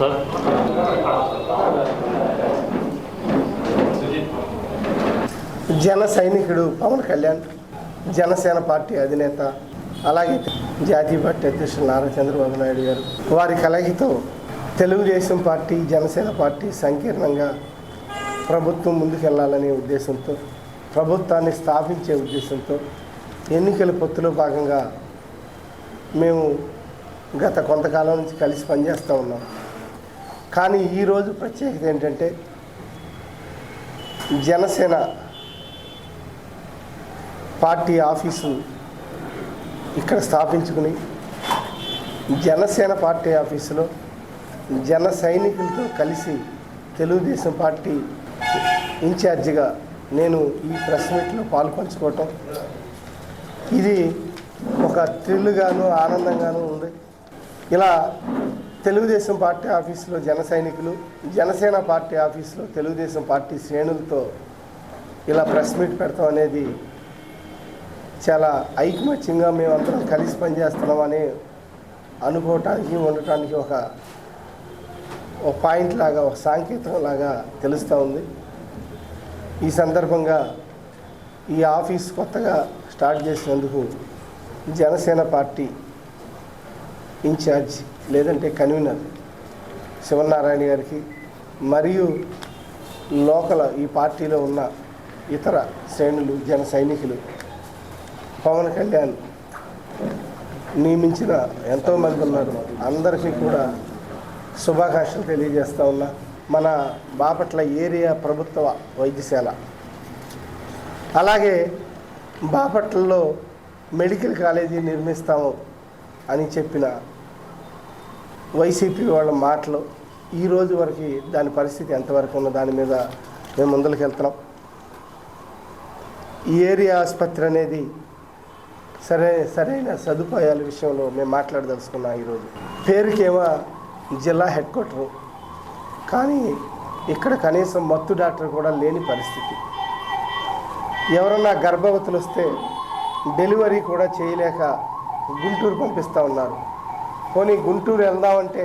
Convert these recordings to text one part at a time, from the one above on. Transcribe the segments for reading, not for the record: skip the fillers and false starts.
Sir జన సైనికుడు Pawan Kalyan, Janasena party అధినేత, అలాగే జాతీయ పార్టీ అధ్యక్షులు నారా చంద్రబాబు నాయుడు గారు వారి కలయికతో తెలుగుదేశం పార్టీ, జనసేన పార్టీ సంకీర్ణంగా ప్రభుత్వం ముందుకెళ్లాలనే ఉద్దేశంతో, ప్రభుత్వాన్ని స్థాపించే ఉద్దేశంతో ఎన్నికల పొత్తులో భాగంగా మేము గత కొంతకాలం నుంచి కలిసి పనిచేస్తూ ఉన్నాం. కానీ ఈరోజు ప్రత్యేకత ఏంటంటే జనసేన పార్టీ ఆఫీసు ఇక్కడ స్థాపించుకుని జనసేన పార్టీ ఆఫీసులో జన సైనికులతో కలిసి తెలుగుదేశం పార్టీ ఇన్ఛార్జిగా నేను ఈ ప్రెస్ మీట్లో పాల్పంచుకోవటం ఇది ఒక థ్రిల్గాను ఆనందంగాను ఉంది. ఇలా తెలుగుదేశం పార్టీ ఆఫీసులో జన సైనికులు, జనసేన పార్టీ ఆఫీసులో తెలుగుదేశం పార్టీ శ్రేణులతో ఇలా ప్రెస్ మీట్ పెడతాం అనేది చాలా ఐకమత్యంగా మేమందరం కలిసి పనిచేస్తున్నామని అనుకోవటానికి, ఉండటానికి ఒక పాయింట్ లాగా, ఒక సాంకేతం లాగా తెలుస్తూ ఉంది. ఈ సందర్భంగా ఈ ఆఫీస్ కొత్తగా స్టార్ట్ చేసినందుకు జనసేన పార్టీ ఇన్ఛార్జ్ లేదంటే కన్వీనర్ శివనారాయణ గారికి మరియు లోకల్ ఈ పార్టీలో ఉన్న ఇతర శ్రేణులు, జన సైనికులు, పవన్ కళ్యాణ్ నియమించిన ఎంతోమంది ఉన్నారు, అందరికీ కూడా శుభాకాంక్షలు తెలియజేస్తూ ఉన్నా. మన బాపట్ల ఏరియా ప్రభుత్వ వైద్యశాల, అలాగే బాపట్లలో మెడికల్ కాలేజీ నిర్మిస్తాము అని చెప్పిన వైసీపీ వాళ్ళ మాటలు ఈ రోజు వరకు దాని పరిస్థితి ఎంతవరకు ఉన్న దాని మీద మేము ముందుకు వెళ్తున్నాం. ఈ ఏరియా ఆసుపత్రి అనేది సరైన సదుపాయాల విషయంలో మేము మాట్లాడదలుచుకున్నాం. ఈరోజు పేరుకేమో జిల్లా హెడ్ క్వార్టరు, కానీ ఇక్కడ కనీసం మత్తు డాక్టర్ కూడా లేని పరిస్థితి. ఎవరన్నా గర్భవతులు వస్తే డెలివరీ కూడా చేయలేక గుంటూరు పంపిస్తూ ఉన్నారు. పోనీ గుంటూరు వెళ్దామంటే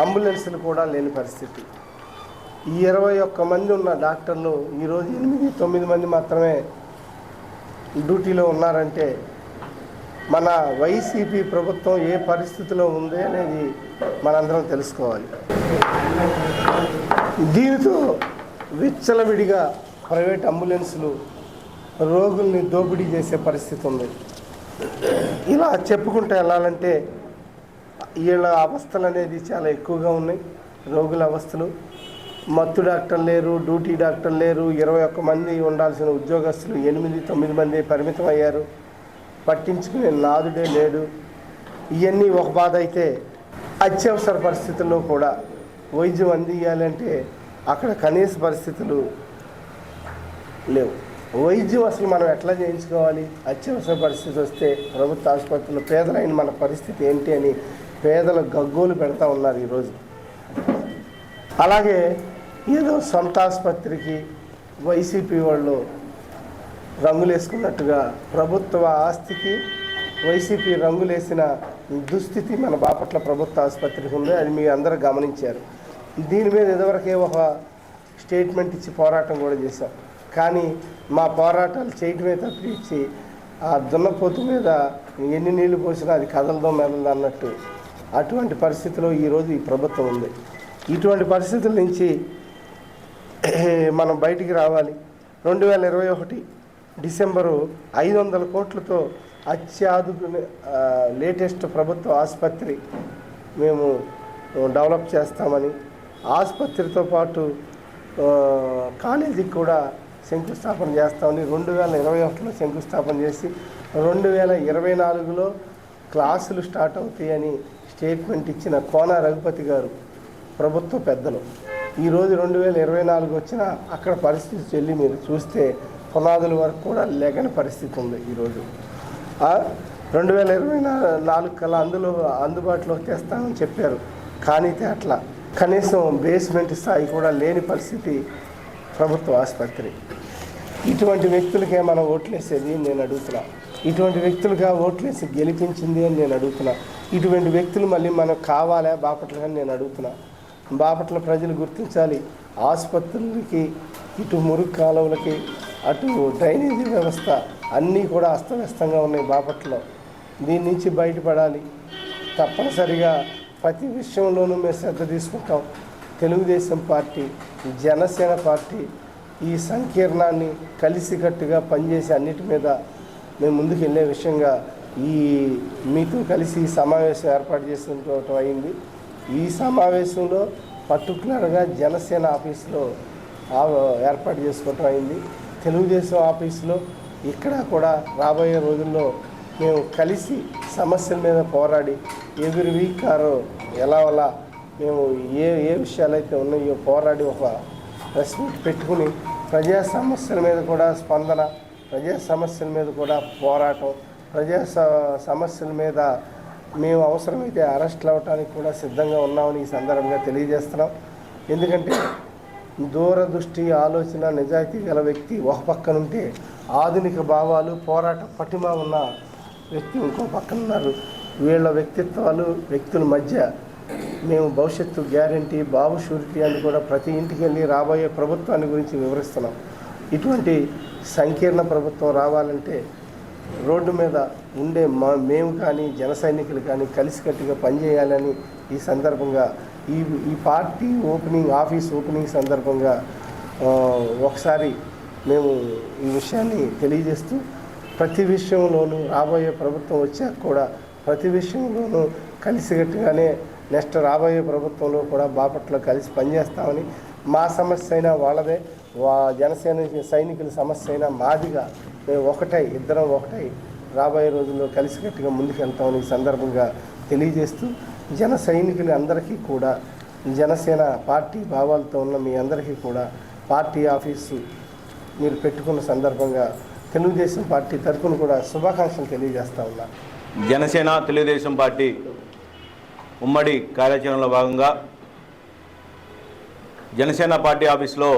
అంబులెన్సులు కూడా లేని పరిస్థితి. ఈ 21 మంది ఉన్న డాక్టర్లు ఈరోజు 8-9 మంది మాత్రమే డ్యూటీలో ఉన్నారంటే మన వైసీపీ ప్రభుత్వం ఏ పరిస్థితిలో ఉంది అనేది మనందరం తెలుసుకోవాలి. దీనితో విచ్చలవిడిగా ప్రైవేట్ అంబులెన్సులు రోగుల్ని దోపిడీ చేసే పరిస్థితి ఉంది. ఇలా చెప్పుకుంటూ వెళ్ళాలంటే వీళ్ళ అవస్థలు అనేది చాలా ఎక్కువగా ఉన్నాయి. రోగుల అవస్థలు, మత్తు డాక్టర్ లేరు, డ్యూటీ డాక్టర్ లేరు, 21 మంది ఉండాల్సిన ఉద్యోగస్తులు 8-9 మంది పరిమితం అయ్యారు. పట్టించుకునే నాదుడే లేడు. ఇవన్నీ ఒక బాధ అయితే, అత్యవసర పరిస్థితుల్లో కూడా వైద్యం అందియాలంటే అక్కడ కనీస పరిస్థితులు లేవు. వైద్యం అసలు మనం ఎట్లా చేయించుకోవాలి? అత్యవసర పరిస్థితి వస్తే ప్రభుత్వ ఆసుపత్రులు పేదలైన మన పరిస్థితి ఏంటి అని పేదలు గగ్గోలు పెడతా ఉన్నారు ఈరోజు. అలాగే ఏదో సొంత ఆసుపత్రికి వైసీపీ వాళ్ళు రంగులేసుకున్నట్టుగా ప్రభుత్వ ఆస్తికి వైసీపీ రంగులేసిన దుస్థితి మన బాపట్ల ప్రభుత్వ ఆసుపత్రికి ఉంది. అది మీ అందరూ గమనించారు. దీని మీద ఇదివరకే ఒక స్టేట్మెంట్ ఇచ్చి పోరాటం కూడా చేశాం. కానీ మా పోరాటాలు చేయటమే తప్పించి ఆ దున్నపోతు మీద ఎన్ని నీళ్లు పోసినా అది కదలదో మెదలదు అన్నట్టు అటువంటి పరిస్థితిలో ఈరోజు ఈ ప్రభుత్వం ఉంది. ఇటువంటి పరిస్థితుల నుంచి మనం బయటికి రావాలి. 2021 డిసెంబరు 500 కోట్లతో అత్యాధునిక లేటెస్ట్ ప్రభుత్వ ఆసుపత్రి మేము డెవలప్ చేస్తామని, ఆసుపత్రితో పాటు కాలేజీకి కూడా శంకుస్థాపన చేస్తామని 2021లో శంకుస్థాపన చేసి 2024లో క్లాసులు స్టార్ట్ అవుతాయని స్టేట్మెంట్ ఇచ్చిన కోన రఘుపతి గారు ప్రభుత్వ పెద్దలు. ఈరోజు 2024 వచ్చినా అక్కడ పరిస్థితి చెల్లి మీరు చూస్తే పునాదుల వరకు కూడా లేకని పరిస్థితి ఉంది. ఈరోజు 2024 కల్లా అందుబాటులో తెస్తామని చెప్పారు, కానీ అట్లా కనీసం బేస్మెంట్ స్థాయి కూడా లేని పరిస్థితి ప్రభుత్వ ఆసుపత్రి. ఇటువంటి వ్యక్తులకే మనం ఓట్లేసేది నేను అడుగుతున్నా. ఇటువంటి వ్యక్తులుగా ఓట్లేసి గెలిపించింది అని నేను అడుగుతున్నా. ఇటువంటి వ్యక్తులు మళ్ళీ మనకు కావాలా బాపట్ల అని నేను అడుగుతున్నా. బాపట్ల ప్రజలు గుర్తించాలి. ఆసుపత్రులకి, ఇటు మురుగు కాలువలకి, అటు డ్రైనేజీ వ్యవస్థ అన్నీ కూడా అస్తవ్యస్తంగా ఉన్నాయి బాపట్లలో. దీని నుంచి బయటపడాలి. తప్పనిసరిగా ప్రతి విషయంలోనూ మేము శ్రద్ధ తీసుకుంటాం. తెలుగుదేశం పార్టీ, జనసేన పార్టీ ఈ సంకీర్ణాన్ని కలిసికట్టుగా పనిచేసి అన్నిటి మీద మేము ముందుకు వెళ్ళే విషయంగా మీతో కలిసి సమావేశం ఏర్పాటు చేసుకోవటం అయింది. ఈ సమావేశంలో పర్టికులర్గా జనసేన ఆఫీసులో ఏర్పాటు చేసుకోవటం అయింది. తెలుగుదేశం ఆఫీసులో ఇక్కడ కూడా రాబోయే రోజుల్లో మేము కలిసి సమస్యల మీద పోరాడి ఎవ్రీ వీక్ ఎలా మేము ఏ విషయాలైతే ఉన్నాయో పోరాడి ఒక ప్రెస్ మీట్ పెట్టుకుని ప్రజా సమస్యల మీద కూడా స్పందన, ప్రజా సమస్యల మీద కూడా పోరాటం, ప్రజా సమస్యల మీద మేము అవసరమైతే అరెస్ట్లు అవ్వటానికి కూడా సిద్ధంగా ఉన్నామని ఈ సందర్భంగా తెలియజేస్తున్నాం. ఎందుకంటే దూరదృష్టి, ఆలోచన, నిజాయితీ గల వ్యక్తి ఒక పక్కనుంటే ఆధునిక భావాలు, పోరాట పటిమ ఉన్న వ్యక్తి ఇంకో పక్కన ఉన్నారు. వీళ్ళ వ్యక్తుల మధ్య మేము భవిష్యత్తు గ్యారంటీ, బాబు షూరిటీ అని కూడా ప్రతి ఇంటికి వెళ్ళి రాబోయే ప్రభుత్వాన్ని గురించి వివరిస్తున్నాం. ఇటువంటి సంకీర్ణ ప్రభుత్వం రావాలంటే రోడ్డు మీద ఉండే మేము కానీ జన కానీ కలిసికట్టుగా పనిచేయాలని ఈ సందర్భంగా ఈ పార్టీ ఆఫీస్ ఓపెనింగ్ సందర్భంగా ఒకసారి మేము ఈ విషయాన్ని తెలియజేస్తూ ప్రతి విషయంలోనూ రాబోయే ప్రభుత్వం వచ్చాక కూడా ప్రతి విషయంలోనూ కలిసికట్టుగానే నెక్స్ట్ రాబోయే ప్రభుత్వంలో కూడా బాపట్ల కలిసి పనిచేస్తామని, మా సమస్య అయినా వాళ్ళదే, జనసేన సైనికుల సమస్య అయినా మాదిగా మేము ఇద్దరం ఒకటై రాబోయే రోజుల్లో కలిసికట్టుగా ముందుకెళ్తామని ఈ సందర్భంగా తెలియజేస్తూ జన సైనికులు అందరికీ కూడా, జనసేన పార్టీ భావాలతో ఉన్న మీ అందరికీ కూడా పార్టీ ఆఫీసు మీరు పెట్టుకున్న సందర్భంగా తెలుగుదేశం పార్టీ తరఫున కూడా శుభాకాంక్షలు తెలియజేస్తా ఉన్నా. జనసేన తెలుగుదేశం పార్టీ ఉమ్మడి కార్యాచరణలో భాగంగా జనసేన పార్టీ ఆఫీస్లో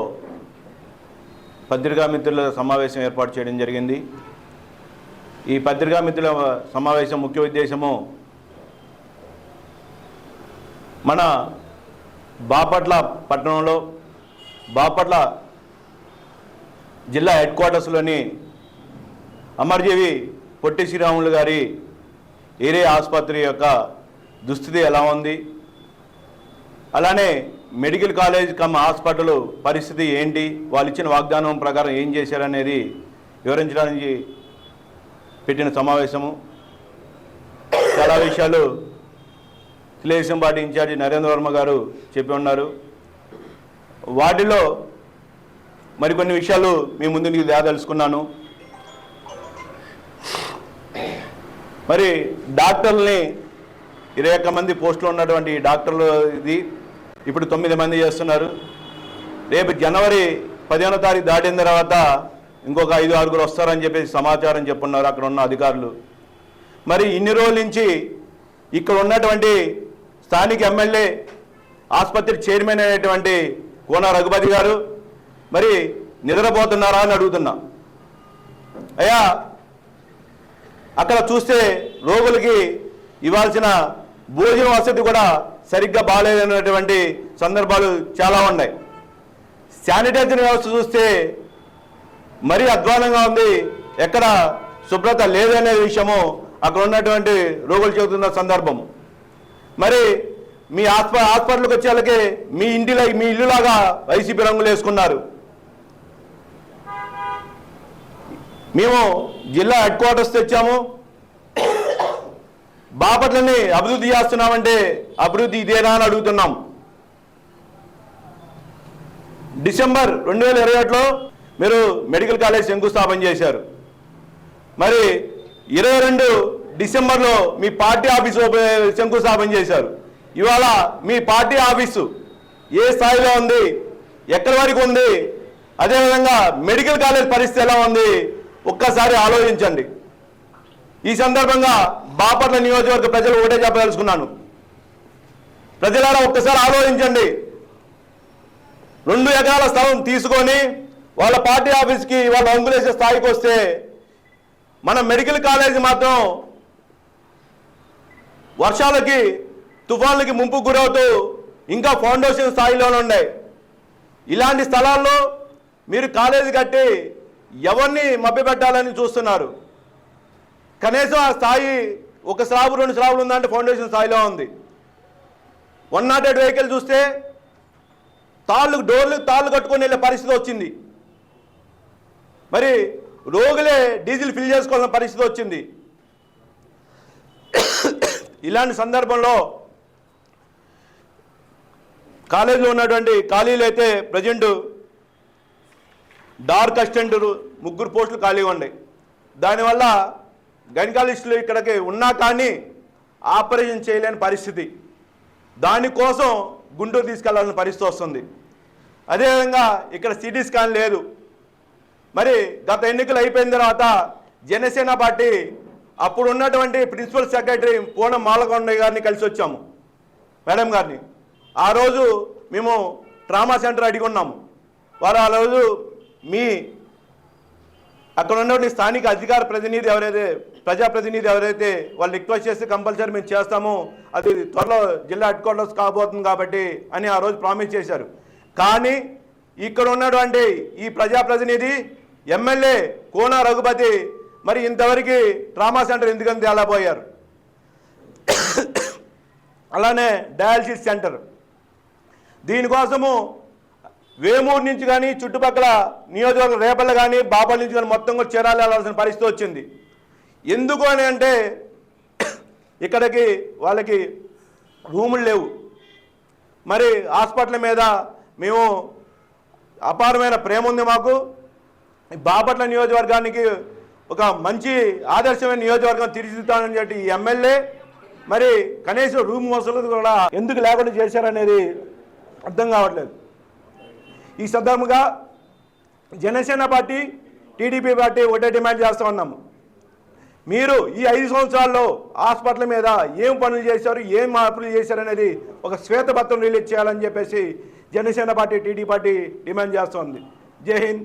పత్రికా మిత్రుల సమావేశం ఏర్పాటు చేయడం జరిగింది. ఈ పత్రికా మిత్రుల సమావేశం ముఖ్య ఉద్దేశము మన బాపట్ల పట్టణంలో బాపట్ల జిల్లా హెడ్ క్వార్టర్స్లోని అమర్జీవి పొట్టి శ్రీరాములు గారి ఏరియా ఆసుపత్రి యొక్క దుస్థితి ఎలా ఉంది, అలానే మెడికల్ కాలేజ్ హాస్పిటల్ పరిస్థితి ఏంటి, వాళ్ళు ఇచ్చిన వాగ్దానం ప్రకారం ఏం చేశారనేది వివరించడానికి పెట్టిన సమావేశము. చాలా విషయాలు తెలుగుదేశం పార్టీ ఇన్ఛార్జి నరేంద్ర వర్మ గారు చెప్పి ఉన్నారు. వాటిలో మరికొన్ని విషయాలు మీ ముందు నీకు తేదలుచుకున్నాను. మరి డాక్టర్లని 21 మంది పోస్టులు ఉన్నటువంటి డాక్టర్లు ఇప్పుడు 9 మంది చేస్తున్నారు. రేపు జనవరి 15వ తారీఖు దాటిన తర్వాత ఇంకొక 5-6 వస్తారని చెప్పేసి సమాచారం చెప్పున్నారు అక్కడ ఉన్న అధికారులు. మరి ఇన్ని రోజుల నుంచి ఇక్కడ ఉన్నటువంటి స్థానిక ఎమ్మెల్యే ఆసుపత్రి చైర్మన్ అయినటువంటి కోన రఘుపతి గారు మరి నిద్రపోతున్నారా అని అడుగుతున్నా. అయ్యా, అక్కడ చూస్తే రోగులకి ఇవ్వాల్సిన భోజన వసతి కూడా సరిగ్గా బాగాలేదనేటువంటి సందర్భాలు చాలా ఉన్నాయి. శానిటైజర్ వ్యవస్థ చూస్తే మరీ అధ్వానంగా ఉంది, ఎక్కడ శుభ్రత లేదనే విషయము అక్కడ ఉన్నటువంటి రోగులు చెబుతున్న సందర్భం. మరి మీ హాస్పిటల్కి వచ్చే వాళ్ళకి మీ ఇల్లులాగా వైసీపీ రంగులు వేసుకున్నారు. మేము జిల్లా హెడ్ క్వార్టర్స్ తెచ్చాము, బాపట్లని అభివృద్ధి చేస్తున్నామంటే అభివృద్ధి ఇదేనా అని అడుగుతున్నాం. డిసెంబర్ 2021లో మీరు మెడికల్ కాలేజ్ శంకుస్థాపన చేశారు. మరి 22 డిసెంబర్లో మీ పార్టీ ఆఫీసు శంకుస్థాపన చేశారు. ఇవాళ మీ పార్టీ ఆఫీసు ఏ స్థాయిలో ఉంది, ఎక్కడి వరకు ఉంది, అదేవిధంగా మెడికల్ కాలేజ్ పరిస్థితి ఎలా ఉంది ఒక్కసారి ఆలోచించండి. ఈ సందర్భంగా బాపట్ల నియోజకవర్గ ప్రజలు ఒకటే చెప్పదలుచుకున్నాను. ప్రజలారా ఒక్కసారి ఆలోచించండి. 2 ఎకరాల స్థలం తీసుకొని వాళ్ళ పార్టీ ఆఫీస్కి వాళ్ళు అంగులేసే స్థాయికి వస్తే మన మెడికల్ కాలేజీ మాత్రం వర్షాలకి తుఫాన్లకి ముంపు గురవుతూ ఇంకా ఫౌండేషన్ స్థాయిలోనే ఉన్నాయి. ఇలాంటి స్థలాల్లో మీరు కాలేజీ కట్టి ఎవరిని మభ్యపెట్టాలని చూస్తున్నారు? కనీసం ఆ స్థాయి ఒక స్లాబ్ 2 స్లాబులు ఉందంటే ఫౌండేషన్ స్థాయిలో ఉంది. 108 వెహికల్ చూస్తే తాళ్ళు కట్టుకొని వెళ్ళే పరిస్థితి వచ్చింది. మరి రోగులే డీజిల్ ఫిల్ చేసుకోవాల్సిన పరిస్థితి వచ్చింది. ఇలాంటి సందర్భంలో కాలేజీలో ఉన్నటువంటి ఖాళీలు అయితే ప్రజెంట్ డార్క్ అసిస్టెంట్ 3 పోస్టులు ఖాళీగా ఉన్నాయి. దానివల్ల గైనకాలజిస్టులు ఇక్కడికి ఉన్నా కానీ ఆపరేషన్ చేయలేని పరిస్థితి. దానికోసం గుంటూరు తీసుకెళ్లాల్సిన పరిస్థితి వస్తుంది. అదేవిధంగా ఇక్కడ సిటీ స్కాన్ లేదు. మరి గత ఎన్నికలు అయిపోయిన తర్వాత జనసేన పార్టీ అప్పుడు ఉన్నటువంటి ప్రిన్సిపల్ సెక్రటరీ పూనం మాలకొండ గారిని కలిసి వచ్చాము, మేడం గారిని. ఆ రోజు మేము ట్రామా సెంటర్ అడిగి ఉన్నాము. వారు ఆ రోజు అక్కడ ఉన్నటువంటి స్థానిక అధికార ప్రతినిధి ఎవరైతే ప్రజాప్రతినిధి ఎవరైతే వాళ్ళు రిక్వెస్ట్ చేస్తే కంపల్సరీ మేము చేస్తాము, అది త్వరలో జిల్లా హెడ్ క్వార్టర్స్ కాబోతుంది కాబట్టి అని ఆ రోజు ప్రామిస్ చేశారు. కానీ ఇక్కడ ఉన్నటువంటి ఈ ప్రజాప్రతినిధి ఎమ్మెల్యే కోన రఘుపతి మరి ఇంతవరకు ట్రామా సెంటర్ ఎందుకని తేలాపోయారు. అలానే డయాలసిస్ సెంటర్, దీనికోసము వేమూరు నుంచి కానీ చుట్టుపక్కల నియోజకవర్గం రేపల్ల కానీ బాపల్లి నుంచి కానీ మొత్తం కూడా చీరాలు వెళ్ళాల్సిన పరిస్థితి వచ్చింది. ఎందుకు అని అంటే ఇక్కడికి వాళ్ళకి రూములు లేవు. మరి హాస్పిటల్ మీద మేము అపారమైన ప్రేమ ఉంది మాకు. బాపట్ల నియోజకవర్గానికి ఒక మంచి ఆదర్శమైన నియోజకవర్గం తీర్చిదిద్దానని చెప్పి ఈ ఎమ్మెల్యే మరి కనీసం రూమ్ వసూలు కూడా ఎందుకు లేకుండా చేశారనేది అర్థం కావట్లేదు. ఈ సందర్భంగా జనసేన పార్టీ టీడీపీ పార్టీ ఒకటే డిమాండ్ చేస్తూ ఉన్నాము, మీరు ఈ 5 సంవత్సరాల్లో హాస్పిటల్ మీద ఏం పనులు చేశారు, ఏం మార్పులు చేశారు అనేది ఒక శ్వేతపత్రం రిలీజ్ చేయాలని చెప్పేసి Janasena party TD party demand చేస్తోంది. జై హింద్.